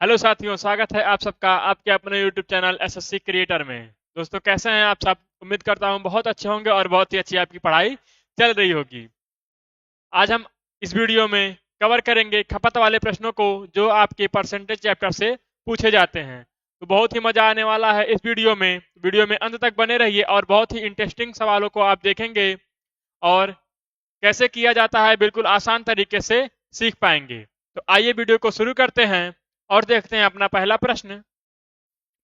Hello साथियों, स्वागत है आप सबका आपके अपने YouTube चैनल एसएससी क्रिएटर में। दोस्तों, कैसे हैं आप सब? उम्मीद करता हूं बहुत अच्छे होंगे और बहुत ही अच्छी आपकी पढ़ाई चल रही होगी। आज हम इस वीडियो में कवर करेंगे खपत वाले प्रश्नों को जो आपके परसेंटेज चैप्टर से पूछे जाते हैं। तो बहुत ही मजा आने वाला है इस वीडियो में अंत तक बने रहिए और बहुत ही इंटरेस्टिंग सवालों को आप देखेंगे और कैसे किया जाता है बिल्कुल आसान तरीके से सीख पाएंगे। तो आइए वीडियो को शुरू करते हैं और देखते हैं अपना पहला प्रश्न।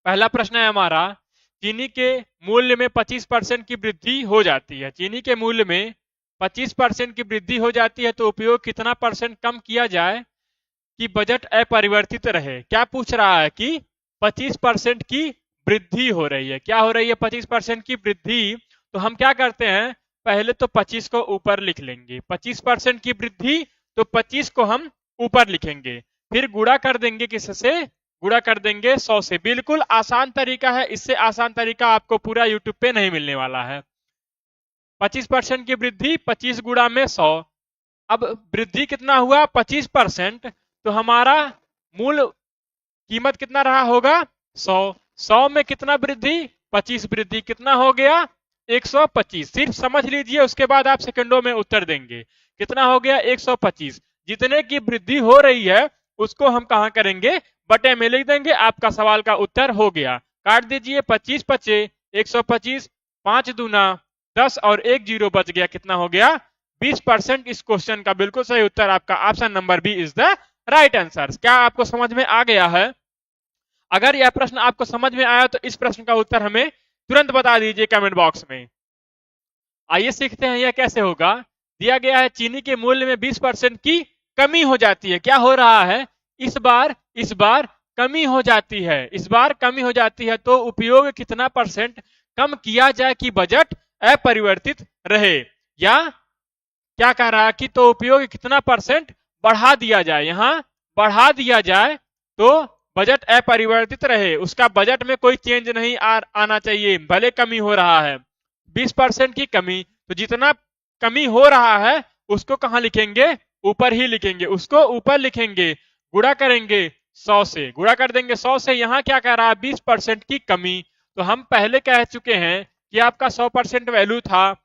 पहला प्रश्न है हमारा, चीनी के मूल्य में 25% की वृद्धि हो जाती है। चीनी के मूल्य में 25% की वृद्धि हो जाती है तो उपयोग कितना परसेंट कम किया जाए कि बजट अपरिवर्तित रहे। क्या पूछ रहा है कि 25% की वृद्धि हो रही है। क्या हो रही है? 25% की वृद्धि। तो हम क्या करते हैं, पहले तो 25 को ऊपर लिख लेंगे। 25% की वृद्धि, तो 25 को हम ऊपर लिखेंगे, फिर गुणा कर देंगे किससे? गुणा कर देंगे 100 से। बिल्कुल आसान तरीका है, इससे आसान तरीका आपको पूरा यूट्यूब पे नहीं मिलने वाला है। 25% की वृद्धि, 25 गुणा में 100। अब वृद्धि कितना हुआ? 25%। तो हमारा मूल कीमत कितना रहा होगा? 100। 100 में कितना वृद्धि? 25 वृद्धि। कितना हो गया? 125। सिर्फ समझ लीजिए, उसके बाद आप सेकंडों में उत्तर देंगे। कितना हो गया? 125। जितने की वृद्धि हो रही है उसको हम कहां करेंगे? बटे में लिख देंगे। आपका सवाल का उत्तर हो गया। काट दीजिए। 25 पचे 125, 5 दूना 10 और एक जीरो बच गया। कितना हो गया? 20%। इस क्वेश्चन का बिल्कुल सही उत्तर आपका option number B is the right answer. क्या आपको समझ में आ गया है? अगर यह प्रश्न आपको समझ में आया तो इस प्रश्न का उत्तर हमें तुरंत बता दीजिए कमेंट बॉक्स में। आइए सीखते हैं यह कैसे होगा। दिया गया है चीनी के मूल्य में 20% की कमी हो जाती है। क्या हो रहा है? इस बार कमी हो जाती है। इस बार कमी हो जाती है तो उपयोग कितना परसेंट कम किया जाए कि बजट अपरिवर्तित रहे। या क्या कह रहा है कि तो उपयोग कितना परसेंट बढ़ा दिया जाए। यहां बढ़ा दिया जाए तो बजट अपरिवर्तित रहे। उसका बजट में कोई चेंज नहीं आना चाहिए, भले कमी हो रहा है। 20% की कमी, तो जितना कमी हो रहा है उसको कहां लिखेंगे? ऊपर ही लिखेंगे। उसको ऊपर लिखेंगे, गुणा करेंगे 100 से। गुणा कर देंगे 100 से। यहां क्या कह रहा है? 20% की कमी। तो हम पहले कह चुके हैं कि आपका 100% वैल्यू था,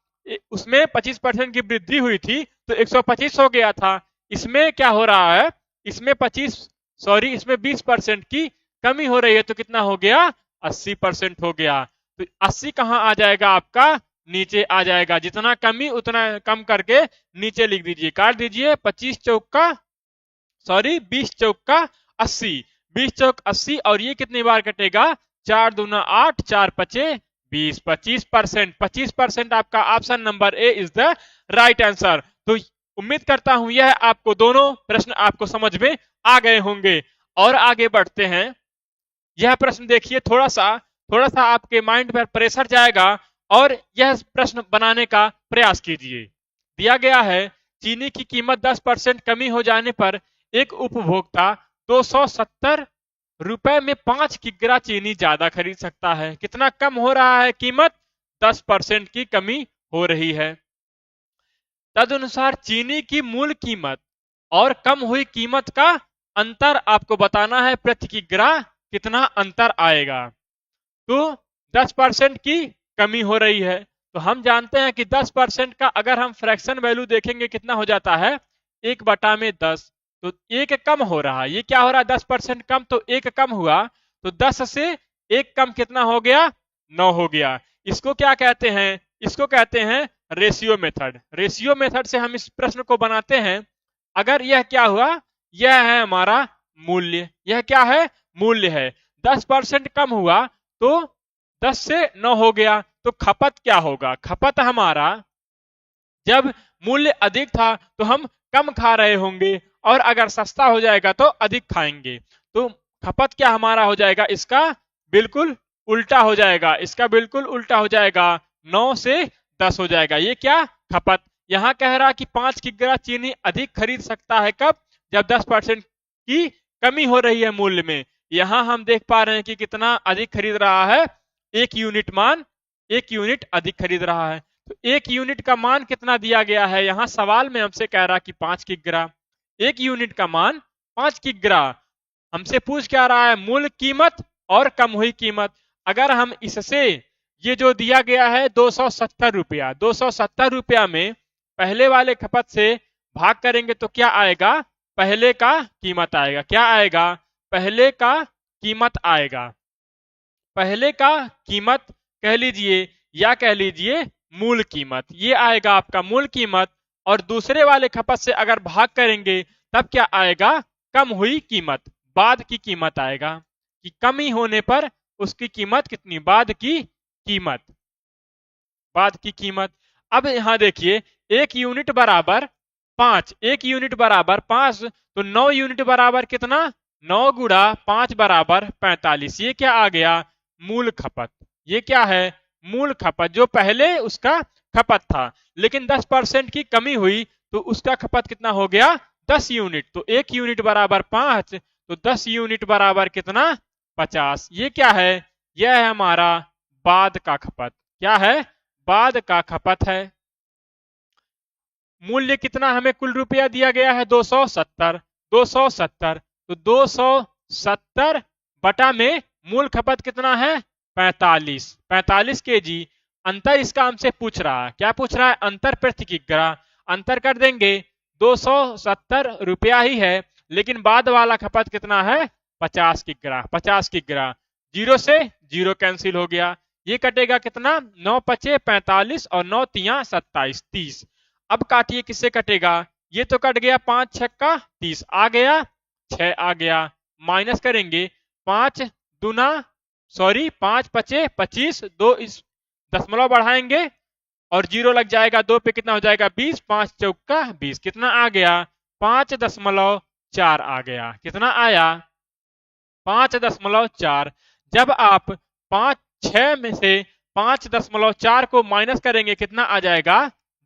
उसमें 25% की वृद्धि हुई थी तो 125 हो गया था। इसमें क्या हो रहा है? इसमें 20% की कमी हो रही है तो कितना हो गया? 80% हो गया। तो 80 कहां आ जाएगा? आपका नीचे आ जाएगा। जितना कमी उतना कम करके नीचे लिख दीजिए। काट दीजिए। 20 चौक का 80। 20 चौक 80 और ये कितनी बार कटेगा? 4 दूना 8, 4 पचे 20। 25%। 25% आपका option number A is the right answer. तो उम्मीद करता हूं यह आपको दोनों प्रश्न आपको समझ में आ गए होंगे। और आगे बढ़ते हैं। यह प्रश्न देखिए, थोड़ा सा आपके माइंड पर प्रेशर जाएगा और यह प्रश्न बनाने का प्रयास कीजिए। दिया गया है चीनी की कीमत 10% कमी हो जाने पर एक उपभोक्ता 270 रुपए में 5 किग्रा चीनी ज्यादा खरीद सकता है। कितना कम हो रहा है कीमत? 10% की कमी हो रही है। तदनुसार चीनी की मूल कीमत और कम हुई कीमत का अंतर आपको बताना है। प्रति किग्रा कितना अंतर आएगा? तो 10% की कमी हो रही है तो हम जानते हैं कि 10% का अगर हम फ्रैक्शन वैल्यू देखेंगे कितना हो जाता है? 1/10। तो एक कम हो रहा है। ये क्या हो रहा है? 10% कम, तो एक कम हुआ। तो 10 से एक कम कितना हो गया? 9 हो गया। इसको क्या कहते हैं? इसको कहते हैं रेशियो मेथड। रेशियो मेथड से हम इस प्रश्न को बनाते हैं। अगर यह क्या हुआ? यह है हमारा मूल्य। यह क्या है? मूल्य है। 10% कम हुआ तो 10 से 9 हो गया। तो खपत क्या होगा? खपत हमारा, जब मूल्य अधिक था तो हम कम खा रहे होंगे और अगर सस्ता हो जाएगा तो अधिक खाएंगे। तो खपत क्या हमारा हो जाएगा? इसका बिल्कुल उल्टा हो जाएगा। इसका बिल्कुल उल्टा हो जाएगा। 9 से 10 हो जाएगा। ये क्या? खपत। यहां कह रहा कि 5 किग्रा चीनी अधिक खरीद सकता है। कब? जब 10% की कमी हो रही है मूल्य में। यहां हम देख पा रहे हैं कि कितना अधिक खरीद रहा है? एक यूनिट अधिक खरीद रहा है। तो एक यूनिट का मान कितना दिया गया है? यहां सवाल में हमसे कह रहा कि 5 किग्रा। एक यूनिट का मान 5 किग्रा। हमसे पूछ क्या रहा है, मूल कीमत और कम हुई कीमत। अगर हम इससे ये जो दिया गया है 270 रुपया, 270 रुपया में पहले वाले खपत से भाग करेंगे तो क्या आएगा, पहले का कीमत आएगा। क्या आएगा, पहले का कीमत आएगा। पहले का कीमत कह लीजिए या कह लीजिए मूल कीमत, ये आएगा आपका मूल कीमत। और दूसरे वाले खपत से अगर भाग करेंगे तब क्या आएगा, कम हुई कीमत, बाद की कीमत आएगा कि कमी होने पर उसकी कीमत कितनी, बाद की कीमत, बाद की कीमत। अब यहां देखिए 1 यूनिट बराबर 5, 1 यूनिट बराबर 5, तो 9 यूनिट बराबर कितना, 9 गुणा 5 बराबर 45। ये क्या आ गया, मूल खपत। ये क्या है, मूल खपत, जो पहले उसका खपत था लेकिन 10% की कमी हुई तो उसका खपत कितना हो गया, 10 यूनिट। तो 1 यूनिट बराबर 5, तो 10 यूनिट बराबर कितना, 50। ये क्या है, यह है हमारा बाद का खपत। क्या है, बाद का खपत है। मूल्य कितना हमें कुल रुपया दिया गया है, 270, 270, तो 270 बटा में मूल खपत कितना है, 45, 45 केजी। अंतर इसका हमसे पूछ रहा है, क्या पूछ रहा है, अंतर प्रति किग्रा। अंतर कर देंगे, 270 रुपया ही है लेकिन बाद वाला खपत कितना है, 50 किग्रा, 50 किग्रा। जीरो से जीरो कैंसिल हो गया, ये कटेगा कितना, 9 पचे 45 और 9 तिया 27, 30। अब काटिए किससे कटेगा, ये तो कट गया, 5 छक्का 30 आ गया, 6 आ गया, माइनस करेंगे, 5 दूना सॉरी 5 पचे 25, 2 इस दशमलव बढ़ाएंगे और जीरो लग जाएगा, 2 पे कितना हो जाएगा, 20, 5 चौका 20, कितना आ गया, 5.4 आ गया। कितना आया, 5.4। जब आप 6 में से 5.4 को माइनस करेंगे कितना आ जाएगा,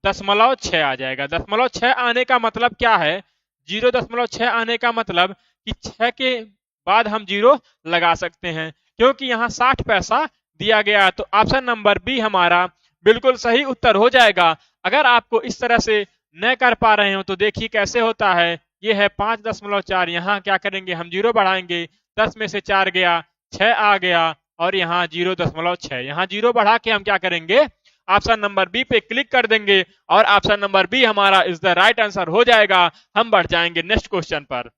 0.6 आ जाएगा। 0.6 आने का मतलब क्या है, 0.6 आने का मतलब कि 6 के बाद हम जीरो लगा सकते हैं क्योंकि यहाँ 60 पैसा दिया गया है। तो ऑप्शन नंबर बी हमारा बिल्कुल सही उत्तर हो जाएगा। अगर आपको इस तरह से न कर पा रहे हो तो देखिए कैसे होता है। ये है 5.4, यहाँ क्या करेंगे, हम जीरो बढ़ाएंगे, 10 में से 4 गया, 6 आ गया और यहाँ 0.6, यहाँ जीरो बढ़ा के हम क्या करेंगे, ऑप्शन नंबर बी पे क्लिक कर देंगे और ऑप्शन नंबर बी हमारा इज द राइट आंसर हो जाएगा। हम बढ़ जाएंगे नेक्स्ट क्वेश्चन पर।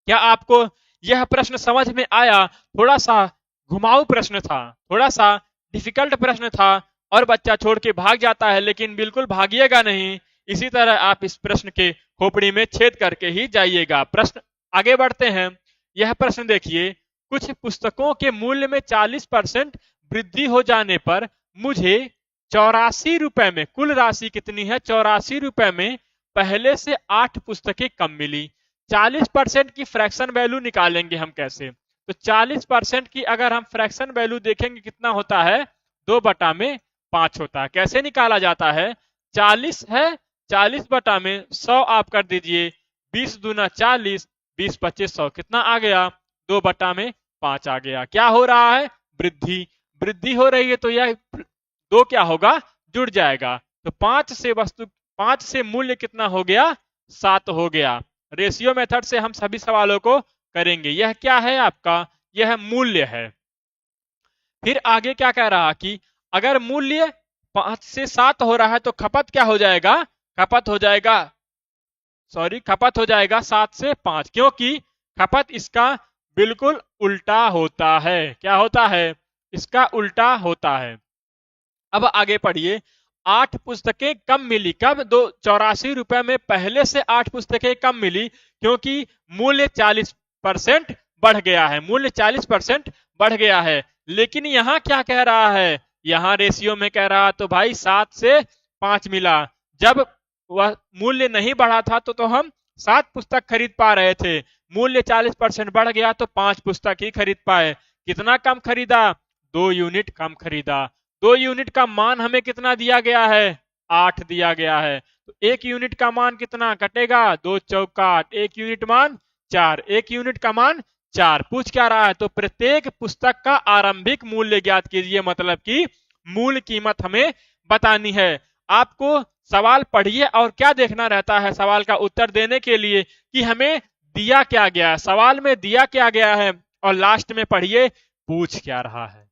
क्या आपको यह प्रश्न समझ में आया, थोड़ा सा घुमाऊ प्रश्न था, थोड़ा सा डिफिकल्ट प्रश्न था और बच्चा छोड़ के भाग जाता है, लेकिन बिल्कुल भागिएगा नहीं, इसी तरह आप इस प्रश्न के खोपड़ी में छेद करके ही जाइएगा। प्रश्न आगे बढ़ते हैं। यह प्रश्न देखिए, कुछ पुस्तकों के मूल्य में 40% वृद्धि हो जाने पर मुझे 84 रुपए में, कुल राशि कितनी है, 84 रुपए में पहले से 8 पुस्तकें कम मिली। 40% की फ्रैक्शन वैल्यू निकालेंगे हम कैसे, तो 40% की अगर हम फ्रैक्शन वैल्यू देखेंगे कितना होता है, 2/5 होता है। कैसे निकाला जाता है, 40 है, 40 बटा में 100 आप कर दीजिए, 20 दूना 40, 20 25 100, कितना आ गया, 2/5 आ गया। क्या हो रहा है, वृद्धि, वृद्धि हो रही है तो यह 2 क्या होगा, जुड़ जाएगा। तो 5 से मूल्य कितना हो गया, 7 हो गया। रेशियो मेथड से हम सभी सवालों को करेंगे। यह क्या है आपका, यह मूल्य है। फिर आगे क्या कह रहा कि अगर मूल्य 5 से 7 हो रहा है तो खपत क्या हो जाएगा, खपत हो जाएगा, खपत हो जाएगा 7 से 5, क्योंकि खपत इसका बिल्कुल उल्टा होता है। क्या होता है, इसका उल्टा होता है। अब आगे पढ़िए, 8 पुस्तकें कम मिली, कब, 84 रुपए में पहले से 8 पुस्तकें कम मिली क्योंकि मूल्य 40% बढ़ गया है, मूल्य 40% बढ़ गया है। लेकिन यहां क्या कह रहा है, यहां रेशियो में कह रहा तो भाई 7 से 5 मिला। जब वह मूल्य नहीं बढ़ा था तो हम 7 पुस्तक खरीद पा रहे थे, मूल्य 40% बढ़ गया तो 5 पुस्तक ही खरीद पाए। कितना कम खरीदा, 2 यूनिट कम खरीदा। 2 यूनिट का मान हमें कितना दिया गया है, 8 दिया गया है। तो 1 यूनिट का मान कितना कटेगा, 2 चौका 8, 1 यूनिट मान 4, 1 यूनिट का मान 4। पूछ क्या रहा है, तो प्रत्येक पुस्तक का आरंभिक मूल्य ज्ञात कीजिए, मतलब कि मूल कीमत हमें बतानी है। आपको सवाल पढ़िए और क्या देखना रहता है सवाल का उत्तर देने के लिए कि हमें दिया क्या गया है, सवाल में दिया क्या गया है, और लास्ट में पढ़िए पूछ क्या रहा है।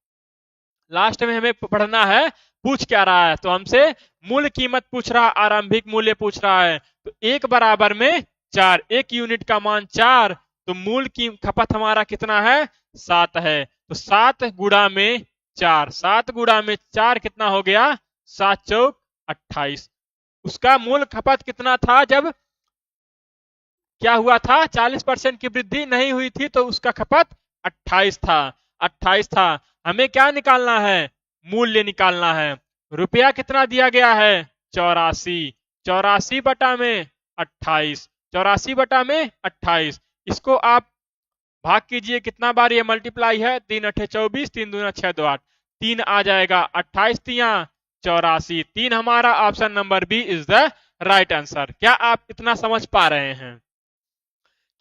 लास्ट में हमें पढ़ना है पूछ क्या रहा है। तो हमसे मूल कीमत पूछ रहा, आरंभिक मूल्य पूछ रहा है। तो एक बराबर में 4, एक यूनिट का मान 4, तो मूल की खपत हमारा कितना है 7 है। तो 7 गुणा में 4, 7 गुणा में 4 कितना हो गया 7 चौक 28। उसका मूल खपत कितना था जब क्या हुआ था 40% की वृद्धि नहीं हुई थी, तो उसका खपत 28 था, 28 था। हमें क्या निकालना है, मूल्य निकालना है। रुपया कितना दिया गया है 84, 84 बटा में 28, 84 बटा में 28। इसको आप भाग कीजिए, कितना बार ये मल्टीप्लाई है, 3 अठे 24, 3 दूना 6 दो 8, 3 आ जाएगा, 28 तिया 84, 3 हमारा option number B is the right answer. क्या आप इतना समझ पा रहे हैं,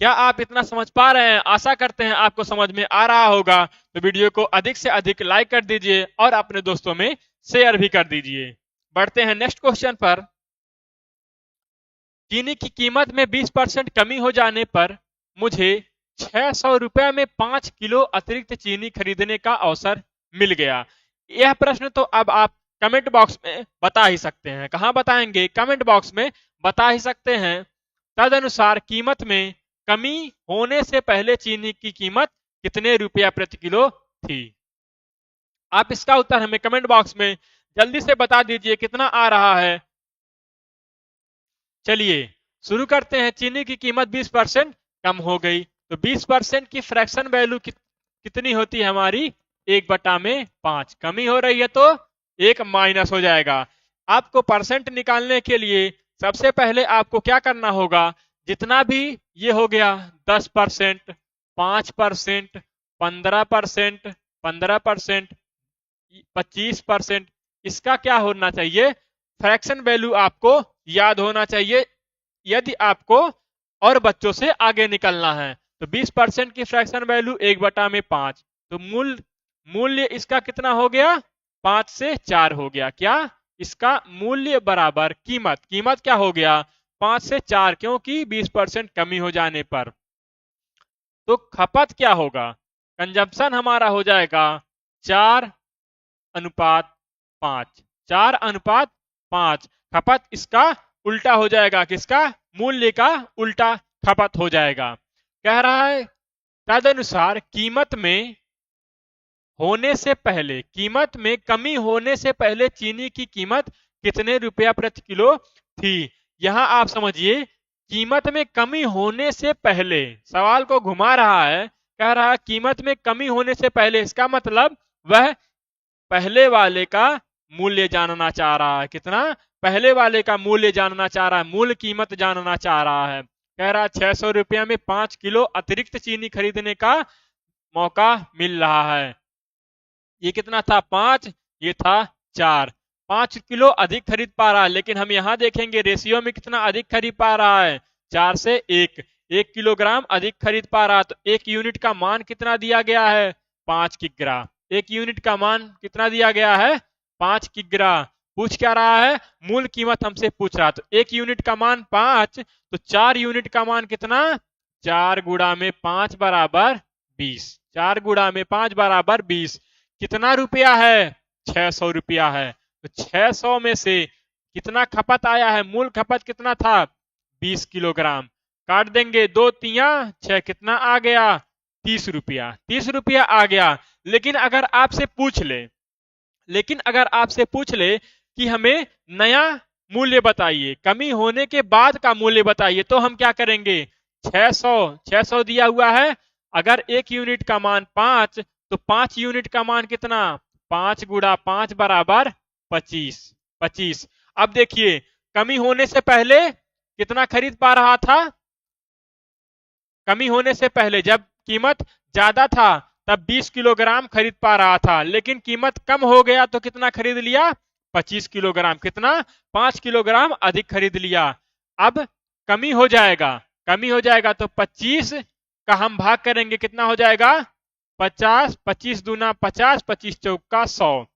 क्या आप इतना समझ पा रहे हैं? आशा करते हैं आपको समझ में आ रहा होगा। तो वीडियो को अधिक से अधिक लाइक कर दीजिए और अपने दोस्तों में शेयर भी कर दीजिए। बढ़ते हैं नेक्स्ट क्वेश्चन पर। चीनी की कीमत में 20% कमी हो जाने पर मुझे 600 रुपए में 5 किलो अतिरिक्त चीनी खरीदने का अवसर मिल गया। यह प्रश्न तो अब आप कमेंट बॉक्स में बता ही सकते हैं। कहां बताएंगे, कमेंट बॉक्स में बता ही सकते हैं। तदनुसार कीमत में कमी होने से पहले चीनी की कीमत कितने रुपया प्रति किलो थी? आप इसका उत्तर हमें कमेंट बॉक्स में जल्दी से बता दीजिए, कितना आ रहा है। चलिए शुरू करते हैं। चीनी की कीमत 20% कम हो गई, तो 20% की फ्रैक्शन वैल्यू कितनी होती है हमारी 1/5। कमी हो रही है तो 1 माइनस हो जाएगा। आपको परसेंट निकालने के लिए सबसे पहले आपको क्या करना होगा, जितना भी ये हो गया 10%, 5%, 15%, 15%, 25%, इसका क्या होना चाहिए, फ्रैक्शन वैल्यू आपको याद होना चाहिए यदि आपको और बच्चों से आगे निकलना है। तो 20% की फ्रैक्शन वैल्यू 1/5, तो मूल्य इसका कितना हो गया 5 से 4 हो गया। क्या, इसका मूल्य बराबर कीमत, कीमत क्या हो गया 5 से 4, क्योंकि 20% कमी हो जाने पर। तो खपत क्या होगा, कंजप्शन हमारा हो जाएगा 4:5, 4:5। खपत इसका उल्टा हो जाएगा, किसका, मूल्य का उल्टा खपत हो जाएगा। कह रहा है तदनुसार कीमत में होने से पहले, कीमत में कमी होने से पहले चीनी की कीमत कितने रुपया प्रति किलो थी। यहां आप समझिए, कीमत में कमी होने से पहले, सवाल को घुमा रहा है, कह रहा है कीमत में कमी होने से पहले, इसका मतलब वह पहले वाले का मूल्य जानना चाह रहा है। कितना, पहले वाले का मूल्य जानना चाह रहा है, मूल कीमत जानना चाह रहा है। कह रहा है 600 रुपया में 5 किलो अतिरिक्त चीनी खरीदने का मौका मिल रहा है। ये कितना था 5, ये था 4, 5 किलो अधिक खरीद पा रहा है। लेकिन हम यहां देखेंगे रेशियो में कितना अधिक खरीद पा रहा है, 4 से 1 किलोग्राम अधिक खरीद पा रहा है। तो 1 यूनिट का मान कितना दिया गया है 5 किग्रा। 1 यूनिट का मान कितना दिया गया है 5 किग्रा। पूछ क्या रहा है, मूल कीमत हमसे पूछ रहा है। तो 1 यूनिट का मान 5, तो 4 यूनिट का मान कितना, 4 गुणा में 5 बराबर 20, 4 गुणा में 5 बराबर 20। कितना रुपया है 600 रुपया है। तो 600 में से कितना खपत आया है, मूल खपत कितना था 20 किलोग्राम। काट देंगे 2 तिया 6, कितना आ गया 30 रुपया, 30 रुपया आ गया। लेकिन अगर आपसे पूछ ले कि हमें नया मूल्य बताइए, कमी होने के बाद का मूल्य बताइए, तो हम क्या करेंगे, 600 दिया हुआ है। अगर 1 यूनिट का मान 5, तो 5 यूनिट का मान कितना, 5 गुणा 5 बराबर 25। अब देखिए, कमी होने से पहले कितना खरीद पा रहा था, कमी होने से पहले जब कीमत ज्यादा था तब 20 किलोग्राम खरीद पा रहा था। लेकिन कीमत कम हो गया तो कितना खरीद लिया 25 किलोग्राम, कितना 5 किलोग्राम अधिक खरीद लिया। अब कमी हो जाएगा तो 25 का हम भाग करेंगे, कितना हो जाएगा 50, 25 दूना 50, 25 चौका 100,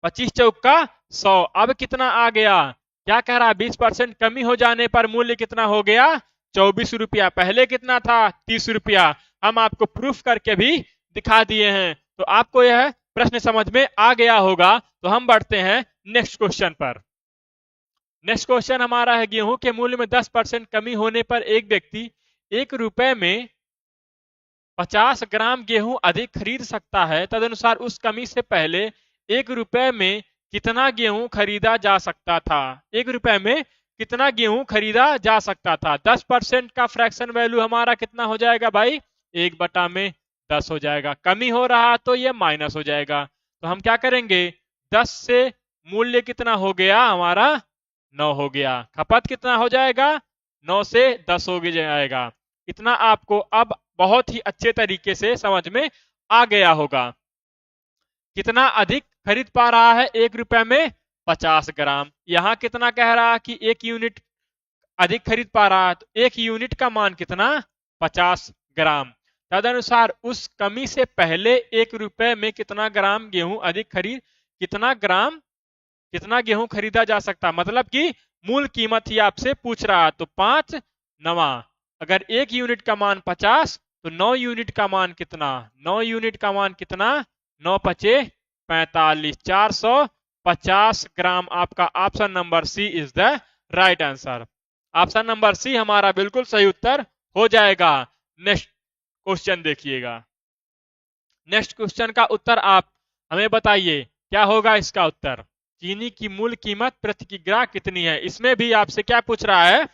25 चौका 100। अब कितना आ गया, क्या कह रहा है 20% कमी हो जाने पर मूल्य कितना हो गया 24 रुपया। पहले कितना था? 30 रुपया। हम आपको प्रूफ करके भी दिखा दिए हैं। तो आपको यह प्रश्न समझ में आ गया होगा। तो हम बढ़ते हैं नेक्स्ट क्वेश्चन पर। नेक्स्ट क्वेश्चन हमारा है, गेहूं के मूल्य में 10% कमी होने पर एक व्यक्ति 1 रुपए में 50 ग्राम गेहूं अधिक खरीद सकता है। तदनुसार उस कमी से पहले 1 रुपए में कितना गेहूं खरीदा जा सकता था? 1 रुपए में कितना गेहूं खरीदा जा सकता था? 10% का फ्रैक्शन वैल्यू हमारा कितना हो जाएगा भाई? 1/10 हो जाएगा। कमी हो रहा तो ये माइनस हो जाएगा। तो हम क्या करेंगे? 10 से मूल्य कितना हो गया हमारा? 9 हो गया। खपत कितना हो जाएगा? 9 से 10 हो जाएगा। इतना आपको अब बहुत ही अच्छे तरीके से समझ में आ गया होगा। कितना अधिक खरीद पा रहा है? 1 रुपए में 50 ग्राम। यहां कितना कह रहा है कि 1 यूनिट अधिक खरीद पा रहा है। तो 1 यूनिट का मान कितना? 50 ग्राम। तदनुसार उस कमी से पहले 1 रुपए में कितना ग्राम गेहूं अधिक कितना गेहूं खरीदा जा सकता? मतलब कि मूल कीमत ही आपसे पूछ रहा है। तो 5 9, अगर 1 यूनिट का मान 50 तो 9 यूनिट का मान कितना? 9 यूनिट का मान कितना? 9 पचे 45, 450 ग्राम। आपका option number C is the right answer. Option number C हमारा बिल्कुल सही उत्तर हो जाएगा। नेक्स्ट क्वेश्चन देखिएगा। नेक्स्ट क्वेश्चन का उत्तर आप हमें बताइए, क्या होगा इसका उत्तर? चीनी की मूल कीमत प्रति किग्रा कितनी है? इसमें भी आपसे क्या पूछ रहा है?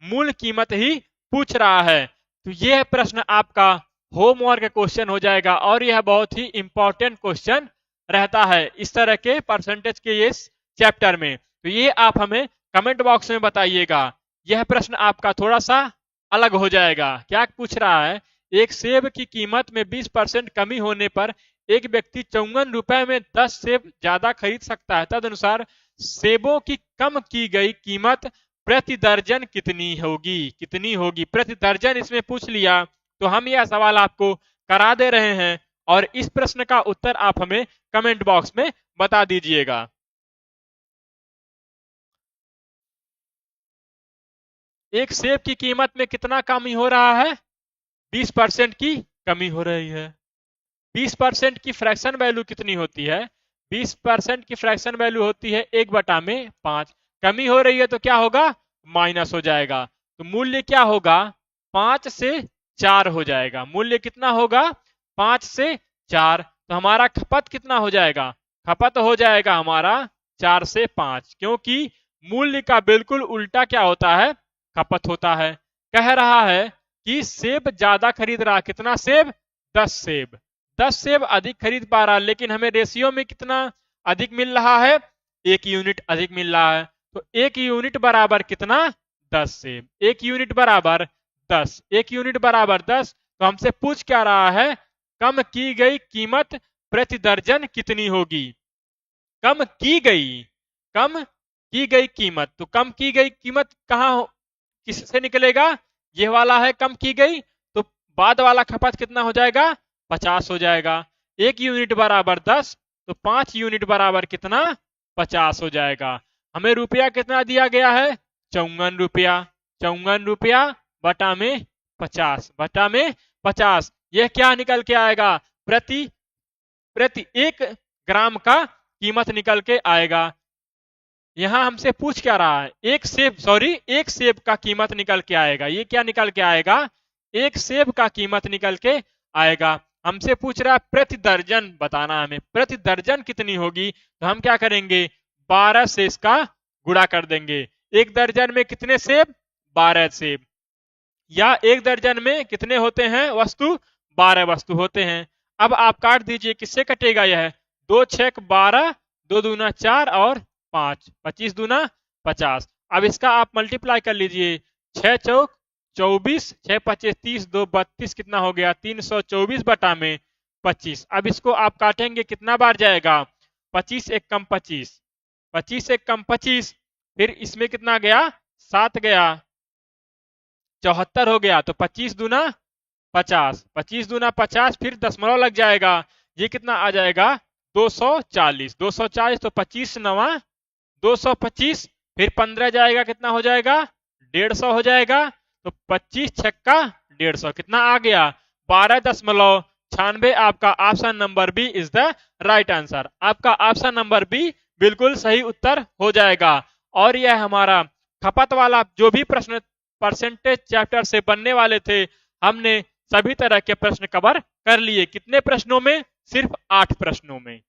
मूल कीमत ही पूछ रहा है। तो यह प्रश्न आपका होमवर्क क्वेश्चन हो जाएगा और यह बहुत ही इंपॉर्टेंट क्वेश्चन रहता है इस तरह के परसेंटेज के इस चैप्टर में। तो ये आप हमें कमेंट बॉक्स में बताइएगा। यह प्रश्न आपका थोड़ा सा अलग हो जाएगा। क्या पूछ रहा है? एक सेब की कीमत में 20% कमी होने पर एक व्यक्ति 54 रुपए में 10 सेब ज्यादा खरीद सकता है। तदनुसार सेबों की कम की गई कीमत प्रति दर्जन कितनी होगी? प्रति दर्जन इसमें पूछ लिया। तो हम यह सवाल आपको करा दे रहे हैं और इस प्रश्न का उत्तर आप हमें कमेंट बॉक्स में बता दीजिएगा। एक सेब की कीमत में कितना कमी हो रहा है? 20% की कमी हो रही है। 20% की फ्रैक्शन वैल्यू कितनी होती है? 20% की फ्रैक्शन वैल्यू होती है 1/5। कमी हो रही है तो क्या होगा? माइनस हो जाएगा। तो मूल्य क्या होगा? 5 से 4 हो जाएगा। मूल्य कितना होगा? 5 से 4। तो हमारा खपत कितना हो जाएगा? खपत हो जाएगा हमारा 4 से 5, क्योंकि मूल्य का बिल्कुल उल्टा क्या होता है? खपत होता है। कह रहा है कि सेब ज्यादा खरीद रहा। कितना सेब? 10 सेब। 10 सेब अधिक खरीद पा रहा, लेकिन हमें रेशियो में कितना अधिक मिल रहा है? 1 यूनिट अधिक मिल रहा है। तो 1 यूनिट बराबर कितना? 10 सेब। 1 यूनिट बराबर 10। 1 यूनिट बराबर 10। तो हमसे पूछ क्या रहा है? कम की गई कीमत प्रति दर्जन कितनी होगी? कम की गई कीमत। तो कम की गई कीमत कहाँ किससे निकलेगा? ये वाला है कम की गई। तो बाद वाला खपत कितना हो जाएगा? 50 हो जाएगा। 1 यूनिट बराबर 10, तो 5 यूनिट बराबर कितना? 50 हो जाएगा। हमें रुपया कितना दिया गया है? 54 रुपया। 54 रुपया बटा में 50। यह क्या निकल के आएगा? प्रति 1 ग्राम का कीमत निकल के आएगा। यहां हमसे पूछ क्या रहा है? एक सेब का कीमत निकल के आएगा। ये क्या निकल के आएगा? 1 सेब का कीमत निकल के आएगा। हमसे पूछ रहा है प्रति दर्जन बताना हमें। प्रति दर्जन कितनी होगी? तो हम क्या करेंगे? 12 से इसका गुणा कर देंगे। 1 दर्जन में कितने सेब? 12 सेब। या 1 दर्जन में कितने होते हैं वस्तु? 12 वस्तु होते हैं। अब आप काट दीजिए, किससे कटेगा यह? 2 6 12, 2 दूना 4 और 5, 25 दूना 50। अब इसका आप मल्टीप्लाई कर लीजिए। 6 चौक 24, 6 25 30, 2 32, कितना हो गया? 324 बटा में 25। अब इसको आप काटेंगे, कितना बार जाएगा? 25 एक कम 25, 25 एक कम 25। फिर इसमें कितना गया? 7 गया, 74 हो गया। तो 25 दूना 50, 25 दूना 50, फिर दशमलव लग जाएगा। ये कितना आ जाएगा? 240। 240 तो 25 9 225, फिर 15 जाएगा, कितना हो जाएगा? 150 हो जाएगा। तो 25 छक्का 150 कितना आ गया 12.96। आपका option number B is the right answer. आपका ऑप्शन नंबर बी बिल्कुल सही उत्तर हो जाएगा। और यह हमारा खपत वाला जो भी प्रश्न परसेंटेज चैप्टर से बनने वाले थे, हमने सभी तरह के प्रश्न कवर कर लिए। कितने प्रश्नों में? सिर्फ 8 प्रश्नों में।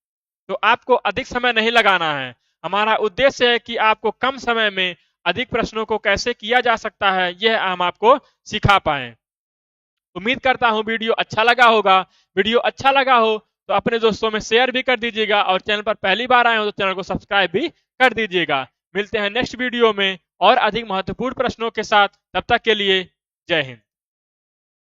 तो आपको अधिक समय नहीं लगाना है। हमारा उद्देश्य है कि आपको कम समय में अधिक प्रश्नों को कैसे किया जा सकता है, यह हम आपको सिखा पाए। उम्मीद करता हूं वीडियो अच्छा लगा होगा। वीडियो अच्छा लगा हो तो अपने दोस्तों में शेयर भी कर दीजिएगा, और चैनल पर पहली बार आए हो तो चैनल को सब्सक्राइब भी कर दीजिएगा। मिलते हैं नेक्स्ट वीडियो में और अधिक महत्वपूर्ण प्रश्नों के साथ। तब तक के लिए जय हिंद।